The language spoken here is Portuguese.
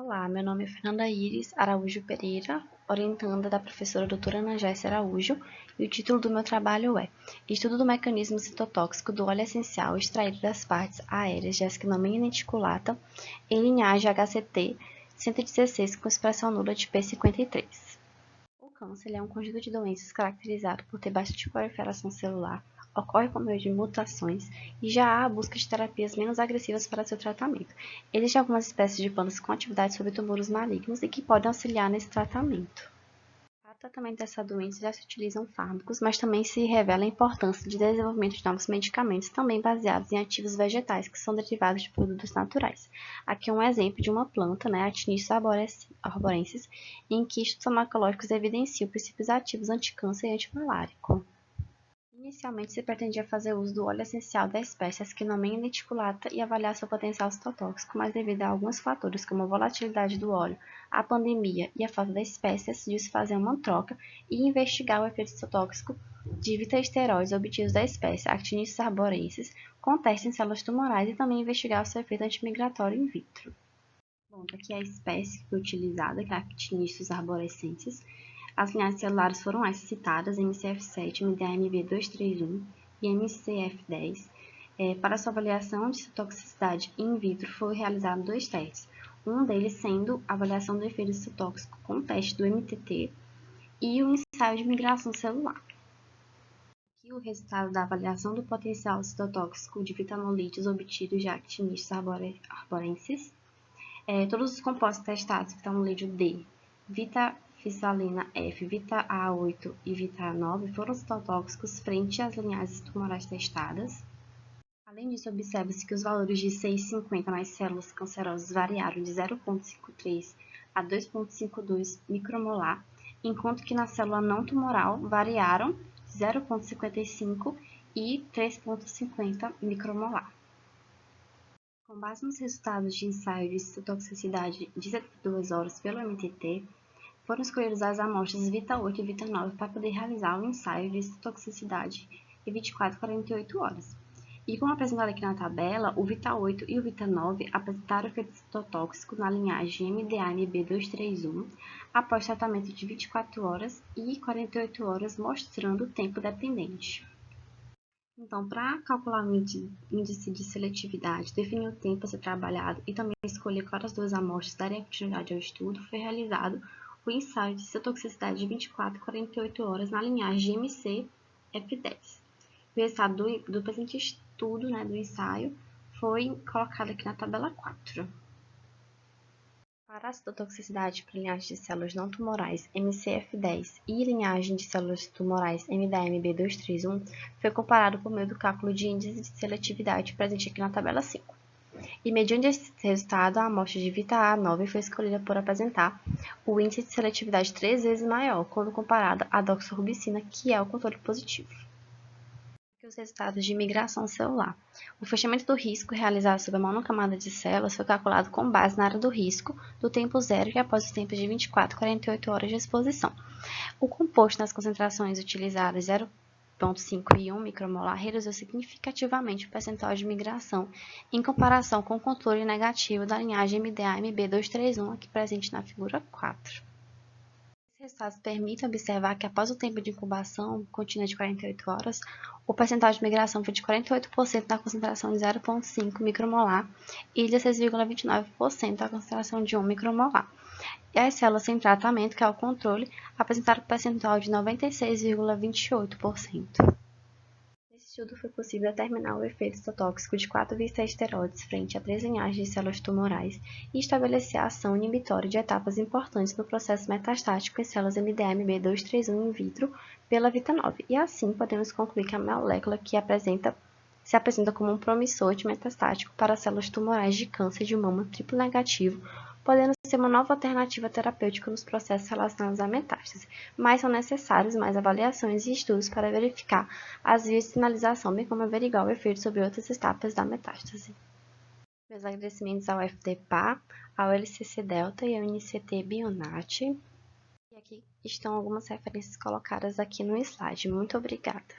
Olá, meu nome é Fernanda Iris Araújo Pereira, orientanda da professora doutora Ana Jéssica Araújo, e o título do meu trabalho é Estudo do mecanismo citotóxico do óleo essencial extraído das partes aéreas de Ascinomyia lenticulata em linhagem HCT 116 com expressão nula de P53. O câncer é um conjunto de doenças caracterizado por ter baixa proliferação celular, ocorre por meio de mutações e já há a busca de terapias menos agressivas para seu tratamento. Existem algumas espécies de plantas com atividade sobre tumores malignos e que podem auxiliar nesse tratamento. Para o tratamento dessa doença já se utilizam fármacos, mas também se revela a importância de desenvolvimento de novos medicamentos também baseados em ativos vegetais que são derivados de produtos naturais. Aqui é um exemplo de uma planta, Actinius arborensis, em que estudos farmacológicos evidenciam princípios ativos anticâncer e antimalárico. Inicialmente se pretendia fazer uso do óleo essencial da espécie Ascinomyia lenticulata e avaliar seu potencial citotóxico, mas devido a alguns fatores como a volatilidade do óleo, a pandemia e a falta da espécie, decidiu-se fazer uma troca e investigar o efeito citotóxico de fitoesteróides obtidos da espécie Actinius arborensis com testes em células tumorais e também investigar o seu efeito antimigratório in vitro. Bom, aqui é a espécie que foi utilizada, que é a Actinius arborescens. As linhagens celulares foram as citadas, MCF7, MDAMB231 e MCF10. Para sua avaliação de citotoxicidade in vitro, foi realizado 2 testes, um deles sendo a avaliação do efeito citotóxico com o teste do MTT e o ensaio de migração celular. Aqui o resultado da avaliação do potencial citotóxico de vitamolídeos obtidos de Actinius arborensis. Todos os compostos testados, vitamolídeo D, vitafixalina F, vita-A8 e vita-A9, foram citotóxicos frente às linhagens tumorais testadas. Além disso, observa-se que os valores de 6,50 nas células cancerosas variaram de 0,53 a 2,52 micromolar, enquanto que na célula não tumoral variaram de 0,55 e 3,50 micromolar. Com base nos resultados de ensaio de citotoxicidade de 72 horas pelo MTT, foram escolhidas as amostras Vita8 e Vita9 para poder realizar o ensaio de citotoxicidade em 24 a 48 horas. E como apresentado aqui na tabela, o Vita8 e o Vita9 apresentaram efeito citotóxico na linhagem MDAMB231 após tratamento de 24 horas e 48 horas, mostrando tempo dependente. Então, para calcular o índice de seletividade, definir o tempo a ser trabalhado e também escolher quais duas amostras darem continuidade ao estudo, foi realizado o ensaio de citotoxicidade de 24 a 48 horas na linhagem MCF10. O resultado do presente estudo do ensaio foi colocado aqui na tabela 4. Para a citotoxicidade para linhagem de células não tumorais MCF10 e linhagem de células tumorais MDAMB231, foi comparado por meio do cálculo de índice de seletividade presente aqui na tabela 5. E mediante esse resultado, a amostra de Vita-A9 foi escolhida por apresentar o índice de seletividade 3 vezes maior quando comparada à doxorubicina, que é o controle positivo. Os resultados de migração celular. O fechamento do risco realizado sobre a monocamada de células foi calculado com base na área do risco do tempo zero e após os tempos de 24 a 48 horas de exposição. O composto nas concentrações utilizadas 0,5 e 1 micromolar reduziu significativamente o percentual de migração em comparação com o controle negativo da linhagem MDA-MB231 aqui presente na figura 4. Esses resultados permitem observar que após o tempo de incubação contínua de 48 horas, o percentual de migração foi de 48% na concentração de 0,5 micromolar e 16,29% na concentração de 1 micromolar. E as células sem tratamento, que é o controle, apresentaram um percentual de 96,28%. Nesse estudo foi possível determinar o efeito citotóxico de 4 fitoesteroides frente a 3 linhagens de células tumorais e estabelecer a ação inibitória de etapas importantes no processo metastático em células MDAMB231 in vitro pela Vita9. E assim podemos concluir que a molécula que se apresenta como um promissor de metastático para células tumorais de câncer de mama triplo negativo, podendo ser uma nova alternativa terapêutica nos processos relacionados à metástase, mas são necessários mais avaliações e estudos para verificar as vias de sinalização, bem como averiguar o efeito sobre outras etapas da metástase. Meus agradecimentos ao FDPA, ao LCC Delta e ao NCT Bionat. E aqui estão algumas referências colocadas aqui no slide. Muito obrigada!